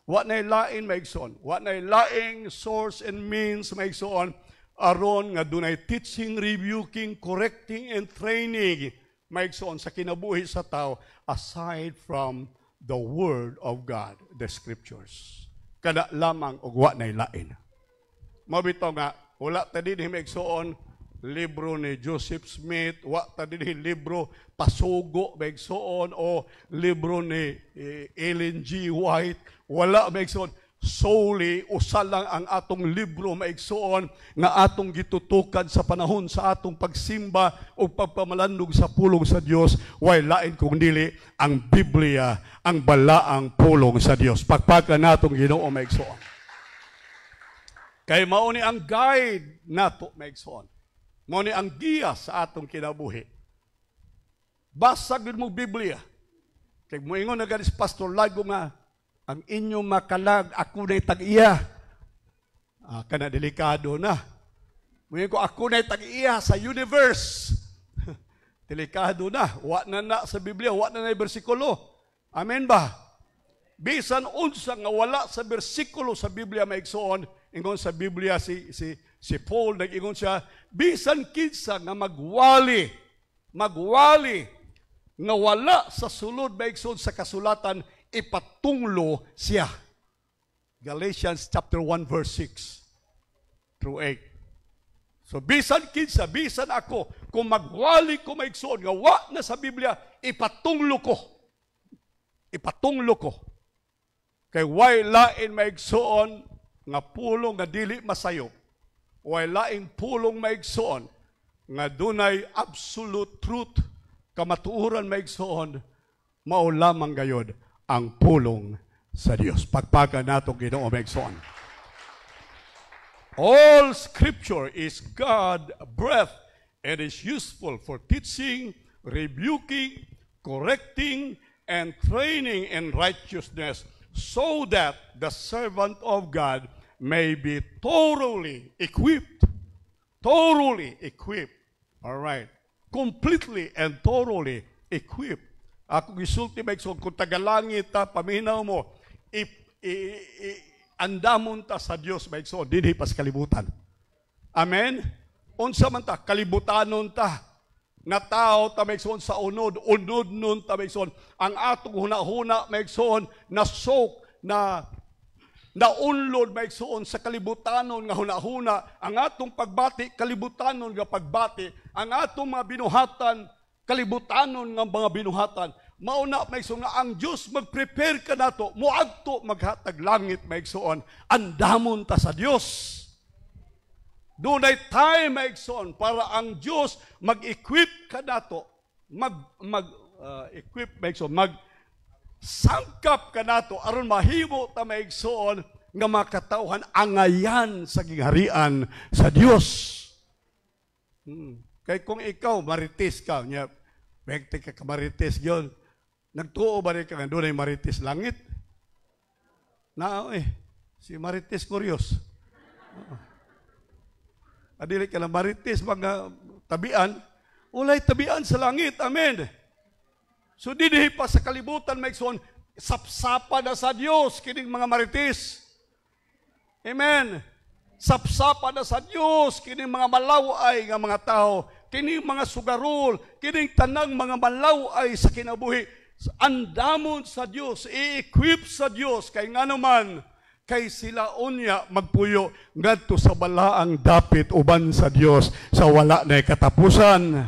Wa nay lain maigsoon, wa nay laing source and means maigsoon, aron nga dunay teaching, rebuking, correcting, and training maigsoon sa kinabuhi sa tao aside from the Word of God, the Scriptures. Kada lamang og wa nay lain. Mabito nga, wala ta din maigsoon libro ni Joseph Smith, wa ta dinhi libro Pasugo maigsoon o libro ni Ellen G. White, wala maigsoon. Solely usa lang ang atong libro maigsoon nga atong gitutukan sa panahon sa atong pagsimba o pagpamalandog sa pulong sa Dios, way lain kung dili ang Biblia, ang balaang pulong sa Dios. Pagpagkan natong Ginoo maigsoon. Kay mao ni ang guide nato maigsoon. Mao ni ang giya sa atong kinabuhi. Basa gid mo Biblia. Kay moingon na ganis Pastor Lago nga ang inyong makalag, ako na'y tag-iya. Kana delikado na. Ngayon ko, ako na'y tag-iya sa universe. Delikado na. Wa na sa Biblia, wa na bersikulo. Amen ba? Bisan unsa nga wala sa bersikulo sa Biblia maigsoon, ingon sa Biblia si Paul, nag-ingon siya, bisan kinsa nga magwali, nga wala sa sulod maigsoon sa kasulatan, ipatunglo siya. Galatians chapter 1 verse 6 through 8. So bisan kinsa, bisan ako, kung magwali ko maigsoon nga wa na sa Biblia, ipatunglo ko. Ipatunglo ko. Kay way lain maigsoon nga pulong nga dili masayo. Way lain pulong maigsoon nga dunay absolute truth, kamatuoran maigsoon, mao lamang gayud ang pulong sa Dios. Pagpagan nato Ginoo maigsoon. All Scripture is God-breathed and is useful for teaching, rebuking, correcting, and training in righteousness, so that the servant of God may be thoroughly equipped. Thoroughly equipped. All right. Completely and thoroughly equipped. Ako gisulti maigsoon, kung tagalangit ta, paminaw mo, andamon ta sa Dios maigsoon, dinhi pas kalibutan. Amen? Unsa man ta, kalibutanon ta. Na tao ta maigsoon sa unod nun ta maigsoon. Ang atong huna-huna maigsoon, na soak, na unlod maigsoon sa kalibutanon nga huna-huna. Ang atong pagbati, kalibutanon nga pagbati. Ang atong mga binuhatan, kalibutanon nga mga binuhatan. Mauna maigsoon nga ang Dios mag-prepare ka nato, muadto maghatag langit maigsoon, andamon ta sa Dios. Dunay time maigsoon para ang Dios mag-equip ka nato, equip maigsoon, sangkap ka nato aron mahimo ta maigsoon nga makatawhan angayan sa gingharian sa Dios. Kay kung ikaw marites ka nya, pekte ka marites gyon. Nagtuo ba rin ka nga doon ay marites langit? Si marites kuryos. Adili ka na marites mga tabian, ulay tabian sa langit. Amen. So dinhi pa sa kalibutan maigsoon, sapsapa na sa Dios kining mga marites. Amen. Sapsapa na sa Dios kining mga malaway nga mga tao, kining mga sugarol, kining tanang mga malaway sa kinabuhi. Andamon sa Dios, i-equip sa Dios, kay nga naman, kay sila unya magpuyo ngadto sa balaang dapit uban sa Dios sa wala na katapusan.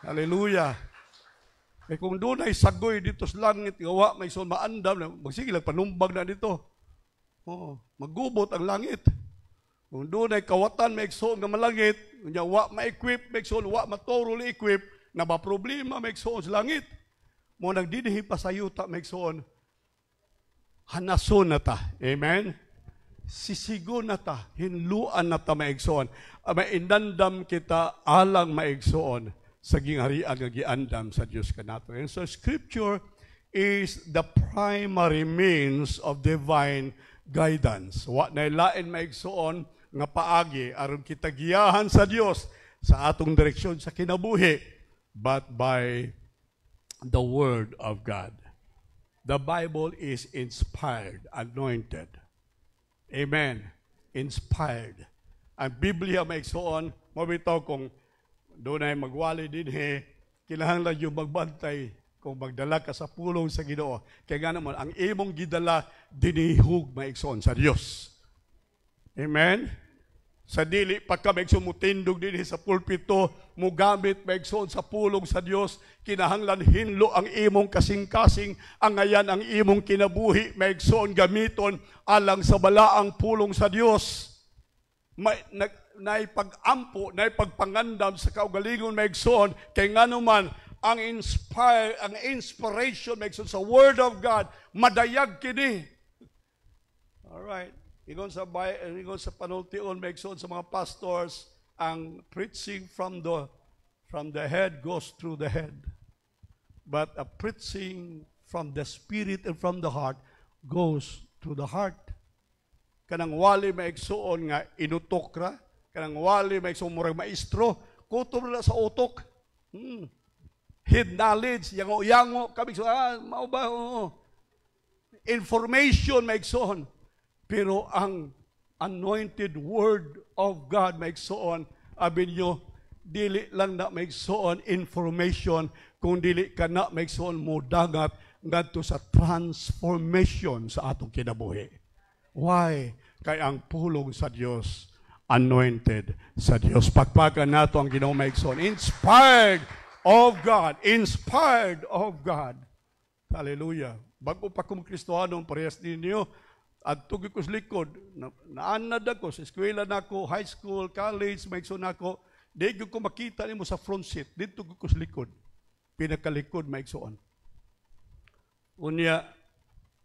Hallelujah. Kay kung doon ay sagoy dito sa langit, gawa may son maandam, magsige lang panumbag na dito. Magubot ang langit. Kung doon ay kawatan may igsoon nga malangit, unya wa ma-equip, may igsoon, wa ma-thoroughly equip, na ba problema may igsoon sa langit. Mo nagdidhi pa sa yuta maigsoon, hanason na ta. Amen? Sisigo na ta, hinluan na ta maigsoon. Mainandam kita alang maigsoon sa gingharian nga giandam sa Dios kanato. And so Scripture is the primary means of divine guidance. Wa na lain maigsoon nga paagi aron kita giyahan sa Dios sa atong direksyon sa kinabuhi, but by the Word of God. The Bible is inspired, anointed. Amen. Inspired. Ang Biblia maigsoon, mabitaw kung doon ay magwali din kinahanglan yung magbantay kung magdala ka sa pulong sa Ginoo. Kaya nga naman, ang imong gidala, dinihug maigsoon sa Diyos. Amen? Sa dili pa ka maigsoon mutindog dinhi sa pulpito, mugamit maigsoon sa pulong sa Dios, kinahanglan hinlo ang imong kasing-kasing, ang ngayan ang imong kinabuhi maigsoon gamiton alang sa balaang pulong sa Dios. Naipag-ampo, naipagpangandam sa kaugalingon maigsoon kay nganuman ang inspiration maigsoon sa Word of God madayag kini. All right. Ingon sa panultiun maigsoon sa mga pastors, ang preaching from the head goes through the head. But a preaching from the spirit and from the heart goes through the heart. Kanang wali maigsoon nga inutok ra, kanang wali maigsoon murag maestro, kutom na sa utok. Head knowledge, yango kami mao ba? Information maigsoon. Pero ang anointed word of God maigsoon, abi niyo, dili lang na maigsoon information, kung dili ka na maigsoon mudangat ngadto sa transformation sa atong kinabuhi. Why? Kay ang pulong sa Dios, anointed sa Dios. Pagpagan nato ang Ginoo maigsoon, inspired of God, inspired of God. Hallelujah. Bago pa kung Kristohanon, parehas din niyo, at tugi ko sa likod, naanad ako sa eskwela nako, high school, college, maigsoon nako, di ko makita nimo sa front seat, dito ko sa likod, pinakalikod maigsoon. Unya,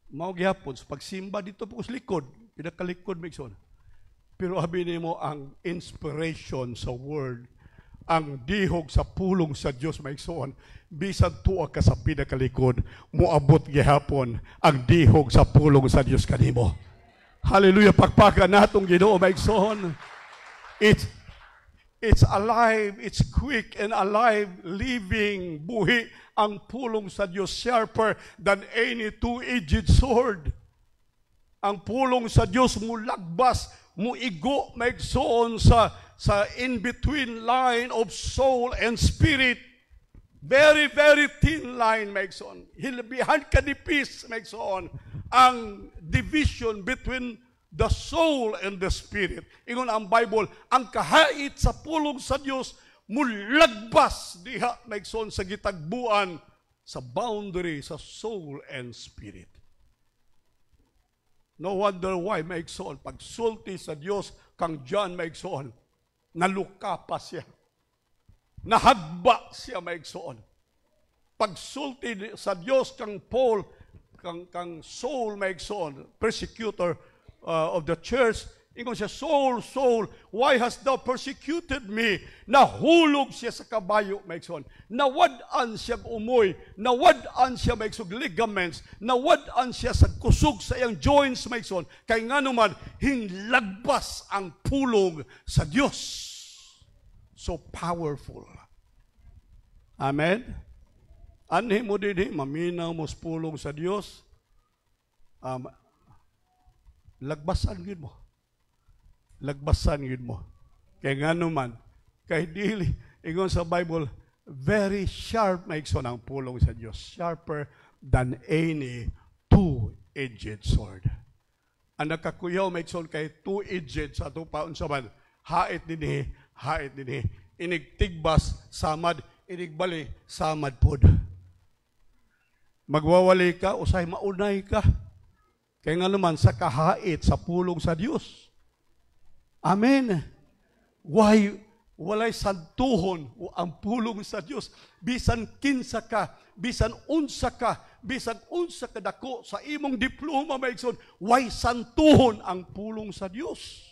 mao gihapon sa pagsimba dito po sa likod, pinakalikod maigsoon. Pero abi nimo ang inspiration sa word, ang dihog sa pulong sa Dios maigsoon, bisan tuwa ka sa pinakalikod, moabot gihapon ang dihog sa pulong sa Dios kanimo. Hallelujah, pagpakan natong Ginoo maigsoon. It's alive, it's quick and alive, living, buhi ang pulong sa Dios, sharper than any two-edged sword. Ang pulong sa Dios mulagbas, muigo maigsoon sa in-between line of soul and spirit. Very, very thin line maigsoon. Hilbihan kanipis maigsoon ang division between the soul and the spirit. Ingon ang Bible, ang kahait sa pulong sa Dios mulagbas diha maigsoon sa gitagbuan sa boundary sa soul and spirit. No wonder why maigsoon pagsulti sa Dios kang John maigsoon, naluka pa siya. Nahagba siya maigsoon. Pagsulti sa Dios kang Paul, kang Saul maigsoon, persecutor of the church, ingon siya, Saul, Saul, why hast thou persecuted me? Nahulog siya sa kabayo maigsoon. Nawad-an siya umoy, nawad-an siya maigsoon ligaments, nawad-an siya sa kusog sa iyang joints maigsoon. Kay nganuman hinlagbas ang pulong sa Dios. So powerful. Amen? Anhi mo din, maminaw mo pulong sa Dios. Lagbasan yun mo. Lagbasan yun mo. Kaya nga naman, kay dili, ingon sa Bible, very sharp maigsoon ang pulong sa Dios. Sharper than any two-edged sword. Ang nakakuyaw maigsoon kay two-edged sa itong paunsaban, hait din inigtigbas, samad, inigbali, samad pod. Magwawali ka, usay maunay ka. Kaya nga naman, sa kahait, sa pulong sa Dios. Amen. Why, walay santuhon ang pulong sa Dios. Bisan kinsa ka, bisan unsa ka dako, sa imong diploma maigsoon, why santuhon ang pulong sa Dios.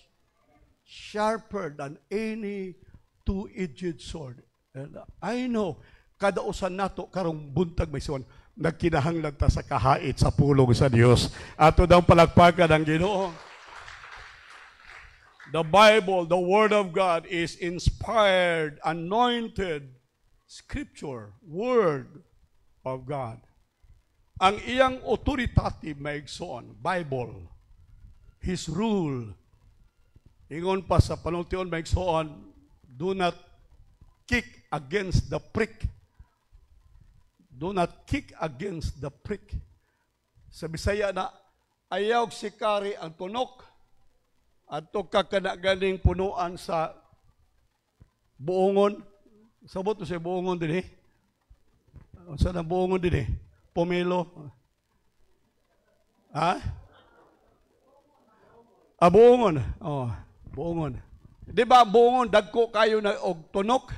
Sharper than any two-edged sword. And I know, kada usan nato karong buntag maigsoon, nagkinahanglan ta sa kahait sa pulong sa Dios. Ato daw palagpakan ang Ginoo. The Bible, the Word of God is inspired, anointed, Scripture, Word of God. Ang iyang authoritative maigsoon, Bible, His rule. Ingon pa sa panultiun maigsoon, do not kick against the prick. Do not kick against the prick. Sa Bisaya na, ayaw sikari ang tunok, Ato ka ganing punuan sa buongon. Sabot mo sa buongon din eh. Saan ang buongon din eh? Pomelo. Ha? Buongon. Oh, buongon. Di ba buongon, dagko kayo na og tunok?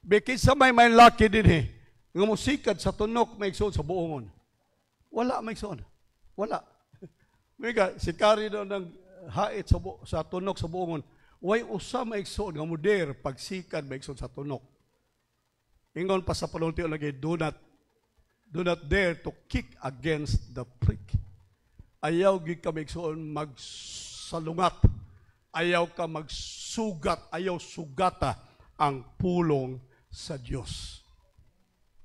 Bikis sa may laki din eh. Nga musikad sa tunok, may ikson sa buongon. Wala may ikson. Wala. Mika, si Kari daw ng hait sa tunok sa buongon. Way usa may ikson, nga muder, pagsikad may ikson sa tunok. Ingon pa sa panultiyo lagi, do not dare to kick against the prick. Ayaw gid ka may ikson magsalungat. Ayaw ka magsugat, ayaw sugata ang pulong sa Diyos.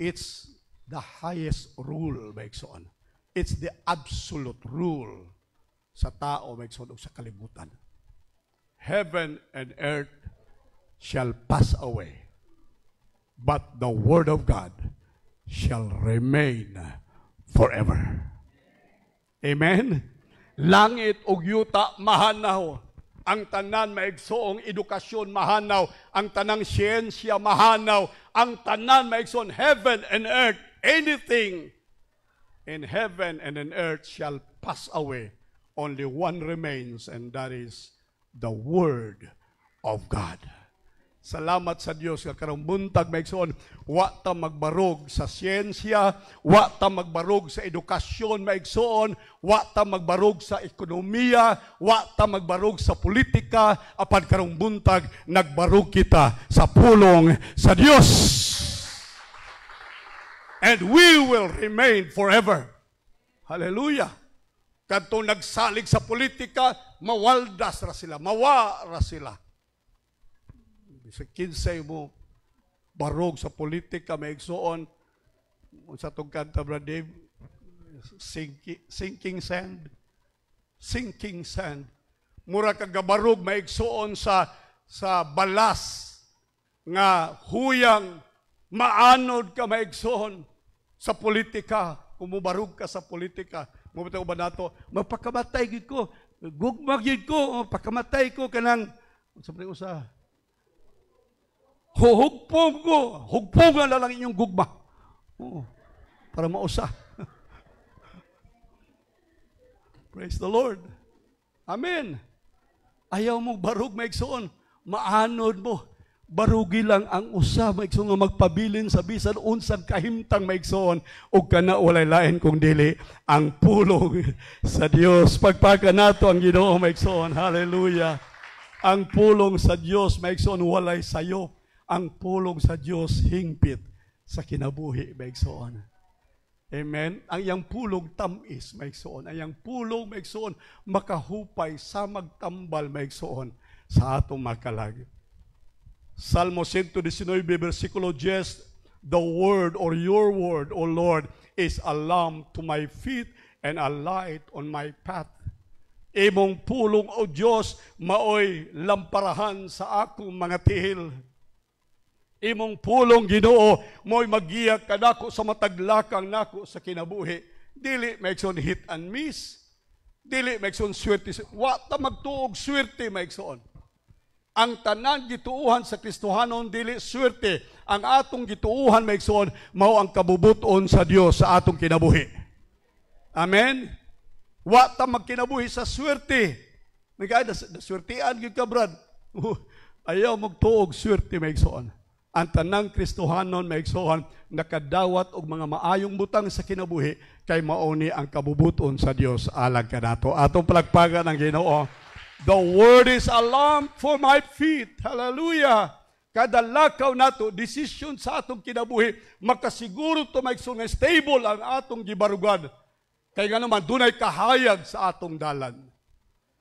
It's the highest rule, maigsoon. It's the absolute rule sa tao, maigsoon, o sa kalibutan. Heaven and earth shall pass away, but the word of God shall remain forever. Amen? Langit ug yuta mahanaw. Ang tanan maigsoong edukasyon mahanaw, ang tanang siyensya mahanaw, ang tanan maigsoon heaven and earth, anything in heaven and in earth shall pass away. Only one remains, and that is the Word of God. Salamat sa Dios nga karong buntag maigsoon, wa ta magbarog sa siyensya, wa ta magbarog sa edukasyon maigsoon, wa ta magbarog sa ekonomiya, wa ta magbarog sa politika, apan karong buntag nagbarog kita sa pulong sa Dios. And we will remain forever. Hallelujah. Kadtong nagsalig sa politika, mawaldas ra sila, mawa ra sila. Sa kinsay mo, barog sa politika, may igsoon, sa itong kanta, Brad Dave, sinking sand. Sinking sand. Mura kagabarog, may igsoon sa balas, nga huyang, maanod ka, may igsoon, sa politika. Kung mubarog ka sa politika, mabitaw ba nato, magpakamatay gid ko, gugmag gid ko, pakamatay ko, kanang, sabi ko sa, hugpong ko. Hugpong na lang inyong gugma. Oo, para mausa. Praise the Lord. Amen. Ayaw mo barug maigsoon. Maanod mo. Barugi lang ang usa maigsoon nga magpabilin sa bisan unsang kahimtang maigsoon ug kana walay lain kung dili ang pulong sa Dios. Pagpaka nato ang Ginoo maigsoon. Hallelujah. Ang pulong sa Dios maigsoon walay sayo. Ang pulong sa Diyos hingpit sa kinabuhi, maigsoon. Amen? Ang iyang pulong tamis, maigsoon. Ang iyang pulong, maigsoon, makahupay sa magtambal, maigsoon, sa atong makalag. Salmo 119, versikulo 10, the word or your word, O Lord, is a lamp to my feet and a light on my path. Imong pulong, O Diyos, maoy lamparahan sa akong mga tihil. Imong pulong Ginoo mo'y magiyak kadako sa mataglakang nako sa kinabuhi. Dili maigsoon hit and miss. Dili maigsoon swerte. Wa ta magtuog swerte maigsoon. Ang tanan gituuhan sa Kristohanon dili swerte. Ang atong gituuhan maigsoon mao ang kabubuton sa Dios sa atong kinabuhi. Amen. Wa ta magkinabuhi sa swerte. Nagada swertean gyud ka brad. Ayaw magtuog swerte maigsoon. Ang tanang Kristohanon maigsoon nakadawat og mga maayong butang sa kinabuhi kay mauni ang kabubuton sa Dios alang kanato. Atong palagpagan ang Ginoo. The word is a lamp for my feet. Hallelujah. Kada lakaw nato decision sa atong kinabuhi makasiguro to maigsoon nga stable ang atong gibarugan. Kay nga naman dunay kahayag sa atong dalan.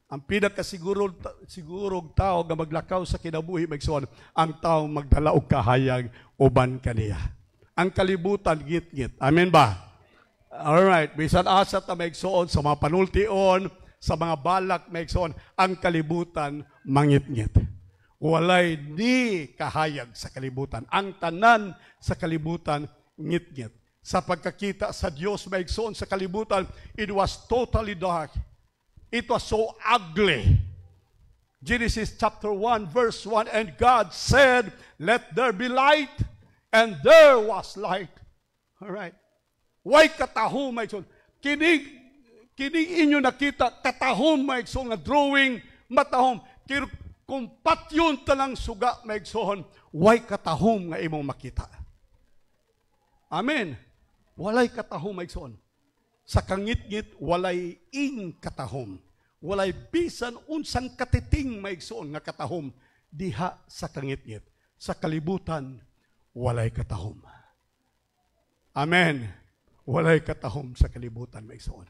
Ang pinakasigurong tao nga maglakaw sa kinabuhi maigsoon, ang tao magdala og kahayag uban kaniya. Ang kalibutan git-git. Amen ba? Alright, bisan asa ta maigsoon sa mga panultion, sa mga balak maigsoon, ang kalibutan mangit-ngit. Walay ni kahayag sa kalibutan. Ang tanan sa kalibutan ngit-ngit. Sa pagkakita sa Dios maigsoon sa kalibutan, it was totally dark. It was so ugly. Genesis chapter 1, verse 1, and God said, let there be light, and there was light. Alright. Why katahom, maigsoon? Kining inyo nakita, katahom, maigsoon, nga drawing, matahom. Kung patyon talang suga, maigsoon, why katahom nga imong makita? Amen. Walay katahom, maigsoon. Sa kangit-ngit, walay ing katahom. Walay bisan unsang katiting maigsoon nga katahom diha sa kangit-ngit. Sa kalibutan, walay katahom. Amen. Walay katahom sa kalibutan maigsoon.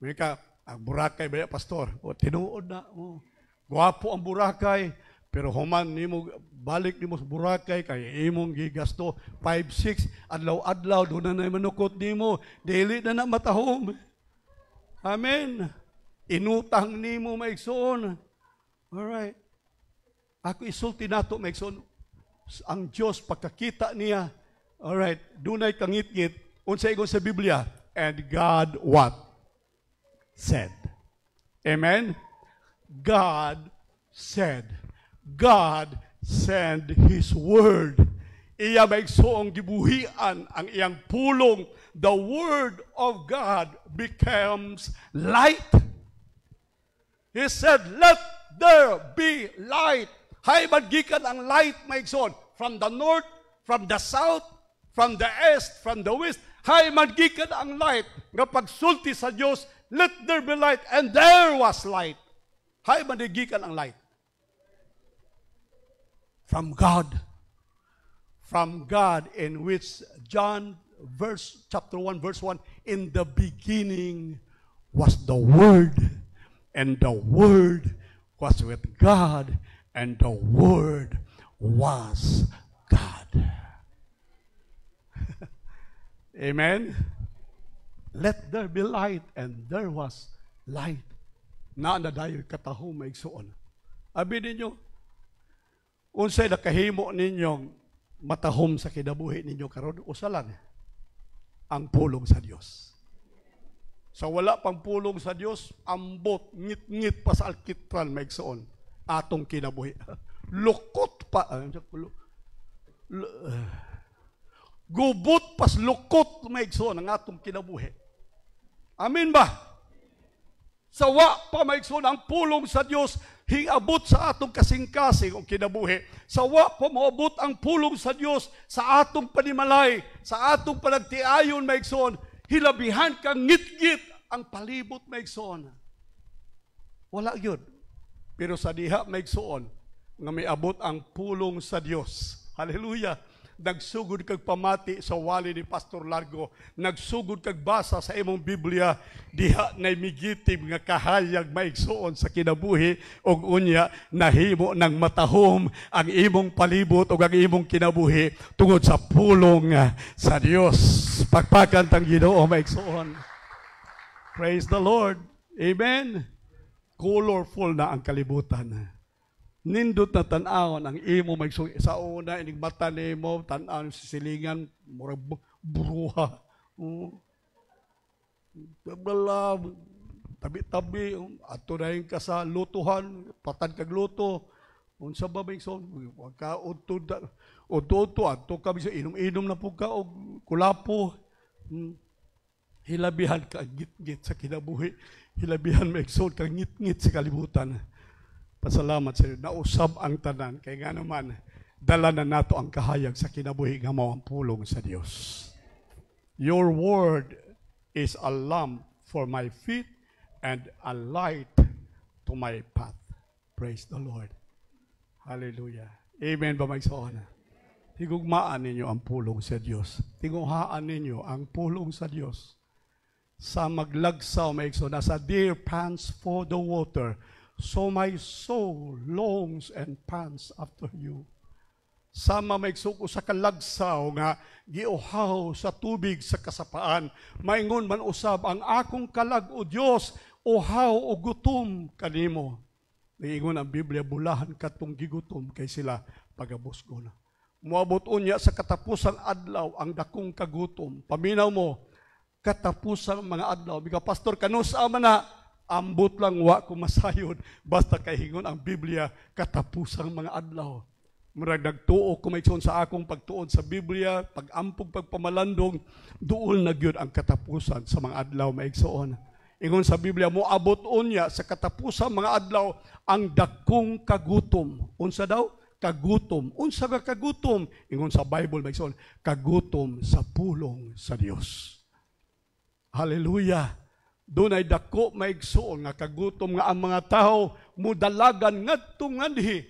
Mika, ang Boracay ba pastor? O tinuod na. O, guwapo ang Boracay, pero human nimo balik nimo sa Boracay kay imong gigasto 5-6 adlaw-adlaw do na manukot nimo, dili na matahom. Amen. Inutang nimo maigsoon. Alright. Ako isulti nato maigsoon. Ang Diyos pagkakita niya, alright, dunay kangit-ngit, unsa ingon sa Biblia, and God what? Said. Amen? God said. God sent His word. Iya maigsoong gibuhian ang iyang pulong. The word of God becomes light. He said, let there be light. Hay magikan ang light, maigsoon, from the north, from the south, from the east, from the west. Hay magikan ang light. Nga pagsulti sa Diyos, let there be light, and there was light. Hay magikan ang light. From God. From God, in which John chapter 1, verse 1, in the beginning was the Word, and the Word was with God, and the Word was God. Amen? Let there be light, and there was light. Na dayo katahom maigsoon. Abi ninyo, unsay nakahimo ninyong matahom sa kinabuhi ninyo karon, usa lang, ang pulong sa Dios. Sa wala pang pulong sa Dios, ambot, ngit-ngit pa sa alkitran maigsoon atong kinabuhi. Lukot pa, gubot pas lukot maigsoon ang atong kinabuhi. Amen ba? Sa wa pa maigsoon ang pulong sa Dios, hingabot sa atong kasing-kasing o kinabuhi. Sa wa pa moabot ang pulong sa Dios sa atong panimalay, sa atong panagtiayon maigsoon, hilabihan kang ngit-ngit ang palibot maigsoon. Wala yun. Pero sa diha maigsoon nga may abot ang pulong sa Dios. Hallelujah. Nagsugod kag pamati sa wali ni Pastor Largo, nagsugod kag basa sa imong Biblia, diha na migitim nga kahayag maigsoon sa kinabuhi, og unya nahimo ng matahom ang imong palibot o ang imong kinabuhi tungod sa pulong sa Dios. Pagpakan tang Ginoo maigsoon. Praise the Lord. Amen. Colorful na ang kalibutan. Nindot na tan-awon ang imo maigsoon. Sa una, ining mata nimo, tan-awon sa silingan, murag bruha. Tabi-tabi, ato na yung ka sa lutuhan, patad kag luto. Unsa ba maigsoon? Udto, ato kami sa inom-inom na po ka, o kulapo. Hilabihan ka, ngit-ngit sa kinabuhi. Hilabihan maigsoon ka, ngit-ngit sa kalibutan. Pasalamat sa iyo. Nausab ang tanan. Kaya nga naman, dala na nato ang kahayag sa kinabuhi nga mao ang pulong sa Dios. Your word is a lamp for my feet and a light to my path. Praise the Lord. Hallelujah. Amen ba maigsoon? Higugmaan ninyo ang pulong sa Dios. Tinguhaan ninyo ang pulong sa Dios. Sa maglagsaw maigsoon, nasa deer pants for the water, so my soul longs and pants after you. Sama maigsuko sa kalagsaw nga giuhaw sa tubig sa kasapaan. Maingon man usab ang akong kalag o Dios, uhaw o gutom kanimo. Niingon ang Biblia, bulahan katong gigutom kay sila pagabusgo na. Muabot unya sa katapusang adlaw ang dakong kagutom. Paminaw mo, katapusang mga adlaw. Bika pastor, kanusa man na Ambot lang wa ko masayod basta kahingon ang Biblia katapusang mga adlaw. Murag nagtuo ko maigsoon sa akong pagtuon sa Biblia, pag-ampog pagpamalandong, duol na gyud ang katapusan sa mga adlaw maigsoon. Ingon sa Biblia mo abot unya sa katapusan mga adlaw ang dakong kagutom. Unsa daw? Kagutom. Unsa ka kagutom? Ingon sa Bible maigsoon, kagutom sa pulong sa Dios. Hallelujah. Doon ay dako maigsoon nga kagutom nga ang mga tao mudalagan ngadto ngadhi.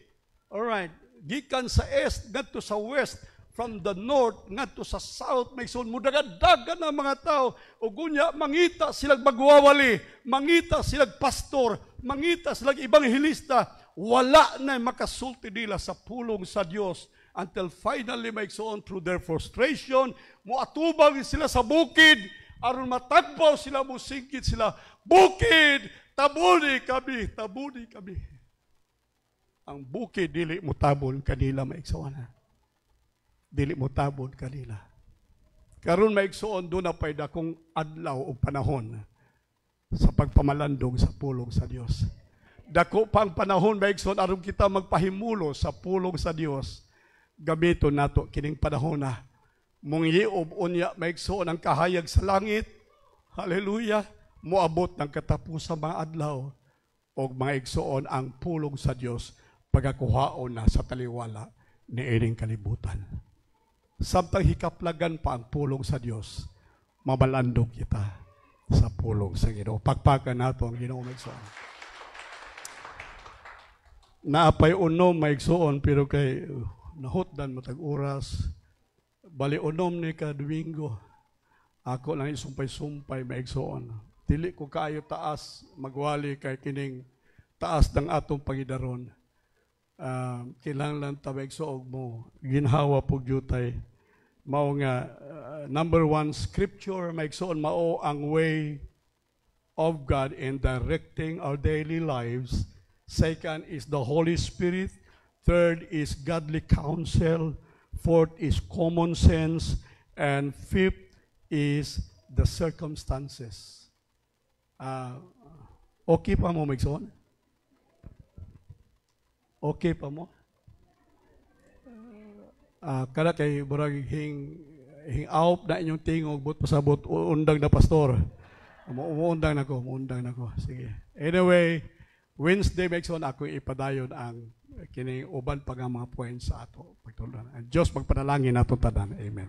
Alright. Gikan sa east ngadto sa west, from the north ngadto sa south, maigsoon mudagadagan ang mga tao ug unya mangita silang magwawali, mangita silang pastor, mangita silang ibanghilista, wala na makasulti nila sa pulong sa Dios until finally maigsoon through their frustration moatubang sila sa bukid aron matagbaw sila, musingkit sila, bukid, tabuni kami, tabuni kami. Ang bukid, dili mo tabon kanila, maigsoon. Dili mo tabon kanila. Karon maigsoon, doon na pa'y dakong adlaw o panahon sa pagpamalandong sa pulong sa Dios. Dako pang panahon, maigsoon, aron kita magpahimulo sa pulong sa Dios. Gamito nato kining panahon na mong hiob unya maigsoon ang kahayag sa langit. Hallelujah. Moabot ng katapusang mga adlaw o mga igsoon ang pulong sa Dios pagakuhaon na sa taliwala ni ining kalibutan. Samtang hikaplagan pa ang pulong sa Dios, mabalandog kita sa pulong sa Ginoo. Pagpakan nato ang Ginoo maigsoon. Naapay unom maigsoon pero kay nahutdan matag oras. Bali unom ni ka Domingo. Ako lang isumpay-sumpay maigsoon. Dili ko kaayo taas magwali kay kining taas ng atong pangidaron. Kinahanglan ta maigsoog mo ginhawa pug jutay. Mao nga number 1 scripture maigsoon mao ang way of God in directing our daily lives. Second is the Holy Spirit. Third is godly counsel. Fourth is common sense. And fifth is the circumstances. Okay pa mo, Migson? Okay pa mo? Kada kay burag hing out na inyong tingog but pasabot undang na pastor. Umuundang nako. Sige. Anyway, Wednesday Migson ako ipadayon ang kini uban pa nga mga points sa ato pagtulungan. Diyos magpanalangin nato tanan. Amen.